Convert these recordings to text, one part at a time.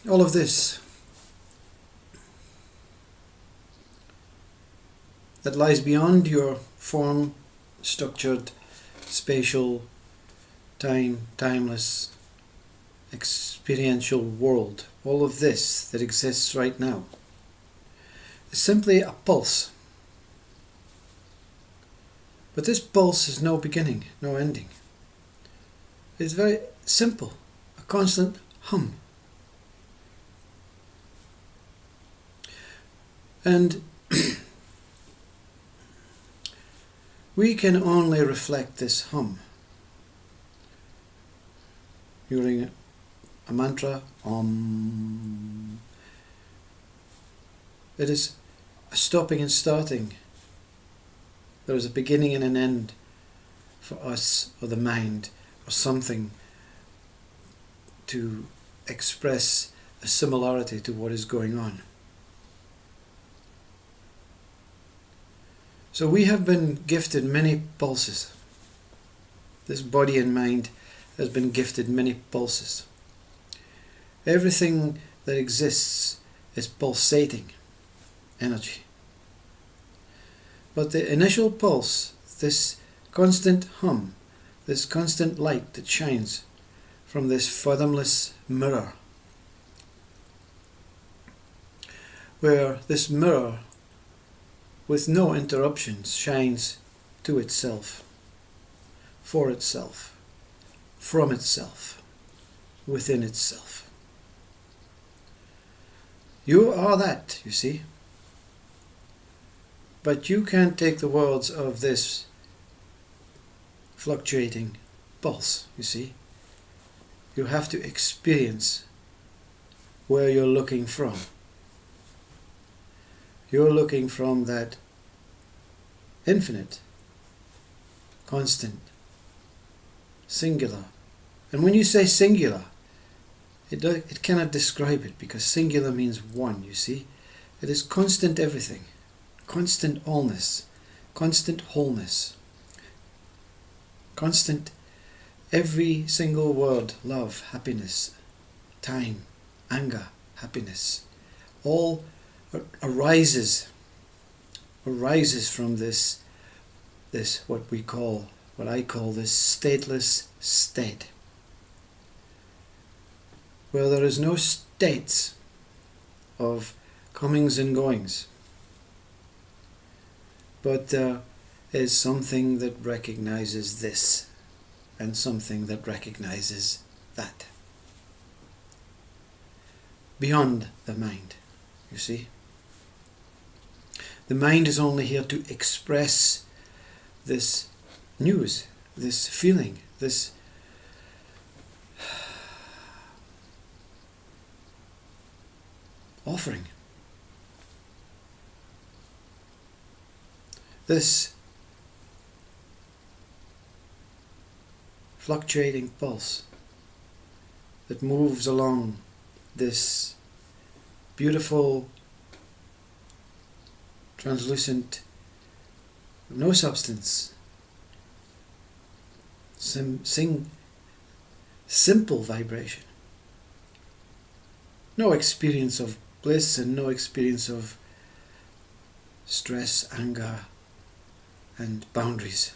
all of this that lies beyond your form, structured, spatial, timeless, experiential world, all of this that exists right now, is simply a pulse. But this pulse has no beginning, no ending. It's very simple, a constant hum. And we can only reflect this hum using a mantra, Om. It is a stopping and starting. There is a beginning and an end for us, or the mind, or something to express a similarity to what is going on. So we have been gifted many pulses. This body and mind has been gifted many pulses. Everything that exists is pulsating energy. But the initial pulse, this constant hum, this constant light that shines from this fathomless mirror, where this mirror with no interruptions shines to itself, for itself, from itself, within itself. You are that, you see. But you can't take the words of this fluctuating pulse, you see. You have to experience where you're looking from. You're looking from that infinite, constant, singular. And when you say singular, it cannot describe it, because singular means one, you see. It is constant everything, constant allness, constant wholeness, constant every single word, love, happiness, time, anger, happiness, all arises from this what I call this stateless state, where there is no states of comings and goings, but there is something that recognizes this and something that recognizes that, beyond the mind, you see. The mind is only here to express this news, this feeling, this offering, this fluctuating pulse that moves along this beautiful, translucent, no substance, simple vibration. No experience of bliss and no experience of stress, anger, and boundaries.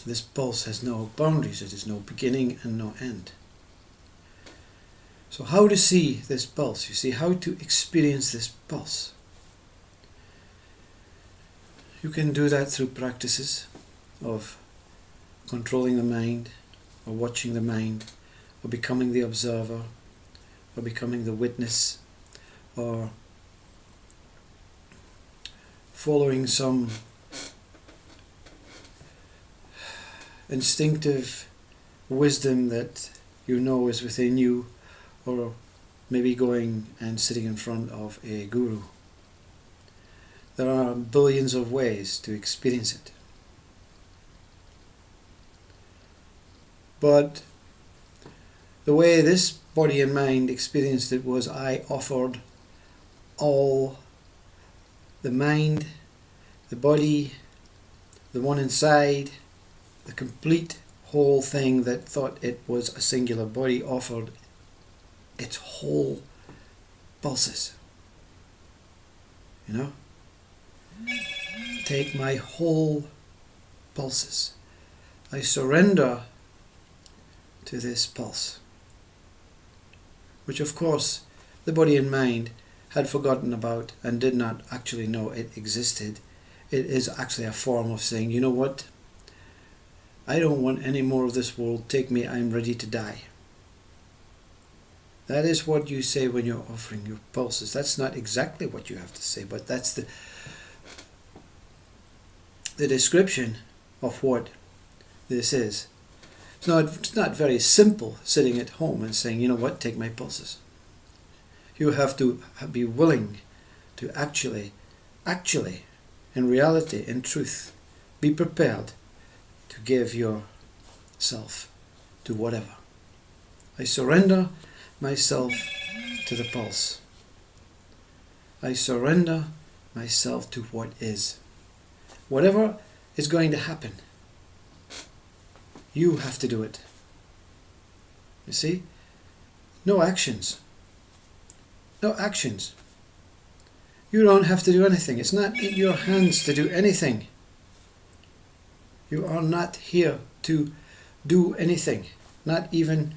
This pulse has no boundaries, it has no beginning and no end. So how to see this pulse? You see, how to experience this pulse? You can do that through practices of controlling the mind, or watching the mind, or becoming the observer, or becoming the witness, or following some instinctive wisdom that you know is within you, or maybe going and sitting in front of a guru. There are billions of ways to experience it. But the way this body and mind experienced it was, I offered all, the mind, the body, the one inside, the complete whole thing that thought it was a singular body, offered its whole pulses. You know? Take my whole pulses. I surrender to this pulse, which of course the body and mind had forgotten about and did not actually know it existed. It is actually a form of saying, you know what? I don't want any more of this world. Take me, I'm ready to die. That is what you say when you're offering your pulses. That's not exactly what you have to say, but that's the description of what this is. It's not very simple sitting at home and saying, you know what, take my pulses. You have to be willing to actually, in reality, in truth, be prepared to give yourself to whatever. I surrender myself to the pulse. I surrender myself to what is. Whatever is going to happen, you have to do it. You see? No actions. No actions. You don't have to do anything. It's not in your hands to do anything. You are not here to do anything. Not even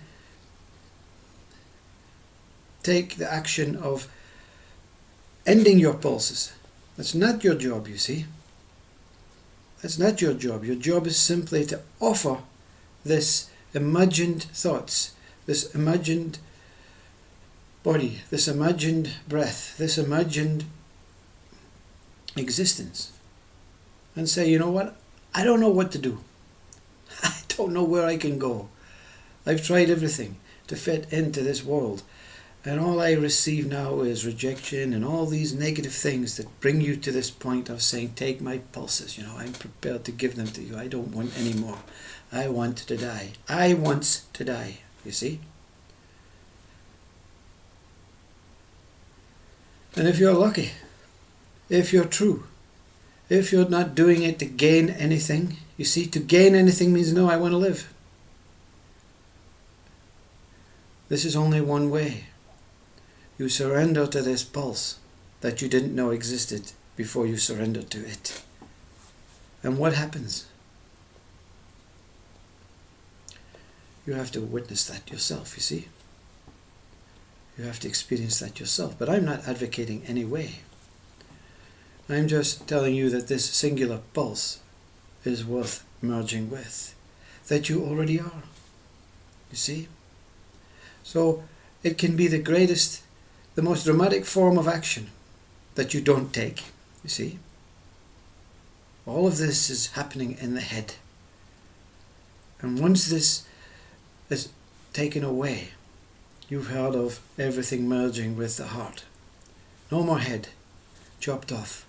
take the action of ending your pulses. That's not your job, you see. That's not your job. Your job is simply to offer this imagined thoughts, this imagined body, this imagined breath, this imagined existence, and say, you know what? I don't know what to do. I don't know where I can go. I've tried everything to fit into this world, and all I receive now is rejection and all these negative things that bring you to this point of saying, take my pulses. You know, I'm prepared to give them to you. I don't want any more. I want to die. I want to die. You see? And if you're lucky, if you're true, if you're not doing it to gain anything, you see, to gain anything means, no, I want to live. This is only one way. You surrender to this pulse that you didn't know existed before you surrendered to it. And what happens? You have to witness that yourself, you see. You have to experience that yourself. But I'm not advocating any way. I'm just telling you that this singular pulse is worth merging with. That you already are. You see? So it can be the greatest, the most dramatic form of action that you don't take. You see? All of this is happening in the head. And once this is taken away, you've heard of everything merging with the heart. No more head, chopped off.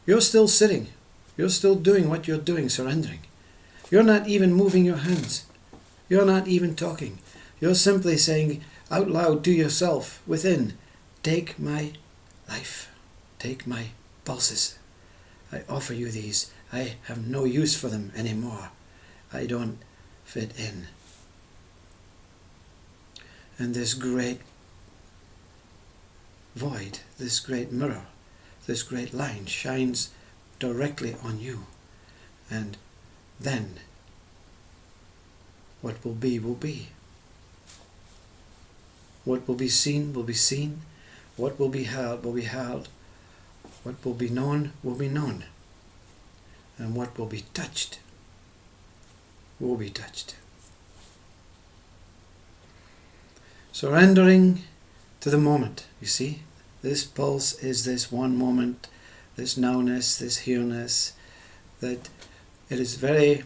You're still sitting. You're still doing what you're doing, surrendering. You're not even moving your hands. You're not even talking. You're simply saying out loud to yourself within, take my life. Take my pulses. I offer you these. I have no use for them anymore. I don't fit in. And this great void, this great mirror, this great line shines directly on you. And then what will be will be. What will be seen will be seen. What will be heard will be heard. What will be known will be known. And what will be touched will be touched. Surrendering to the moment, you see. This pulse is this one moment, this nowness, this hereness, that it is very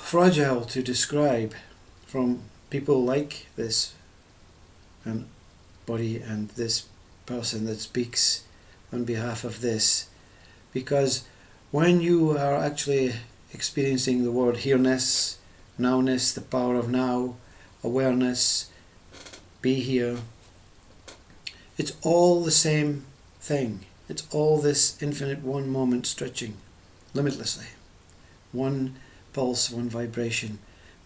fragile to describe from people like this and body and this person that speaks on behalf of this, because when you are actually experiencing the word hereness, nowness, the power of now, awareness, be here, it's all the same thing. It's all this infinite one moment stretching limitlessly. One pulse, one vibration,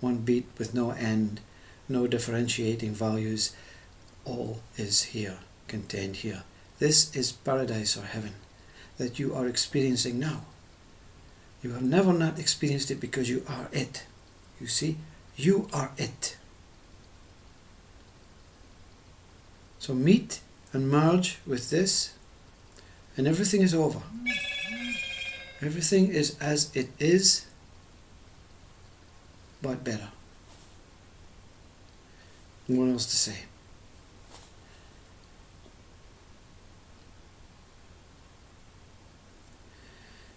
one beat with no end, no differentiating values. All is here, contained here. This is paradise or heaven that you are experiencing now. You have never not experienced it because you are it. You see, you are it. So meet and merge with this, and everything is over. Everything is as it is, but better. What else to say?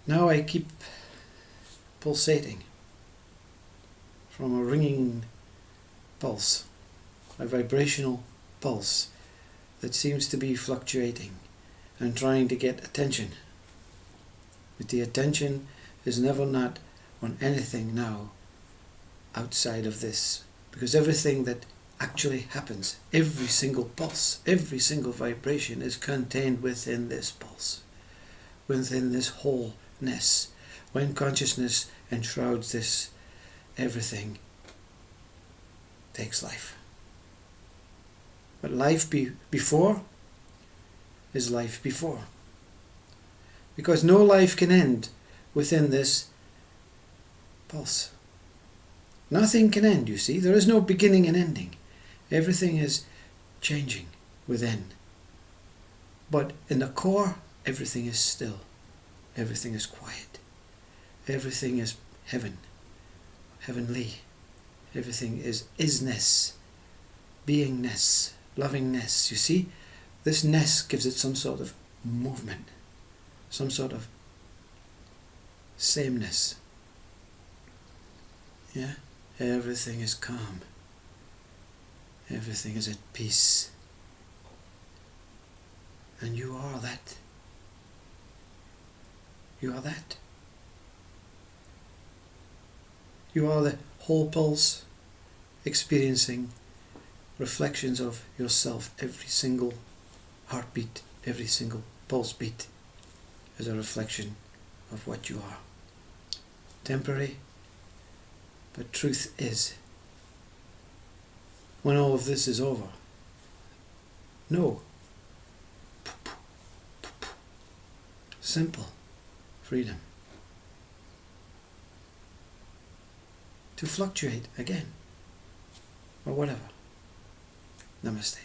Now I keep pulsating from a ringing pulse, a vibrational pulse that seems to be fluctuating and trying to get attention. But the attention is never not on anything now outside of this, because everything that actually happens, every single pulse, every single vibration is contained within this pulse, within this wholeness. When consciousness enshrouds this, everything takes life. But life before is life before. Because no life can end within this pulse. Nothing can end, you see. There is no beginning and ending. Everything is changing within. But in the core, everything is still. Everything is quiet. Everything is heaven, heavenly. Everything is isness, beingness, lovingness. You see, this ness gives it some sort of movement, some sort of sameness. Yeah, everything is calm. Everything is at peace. And you are that. You are that. You are the whole pulse, experiencing reflections of yourself. Every single heartbeat, every single pulse beat is a reflection of what you are. Temporary, but truth is, when all of this is over, no. Simple freedom. To fluctuate again, or whatever. Namaste.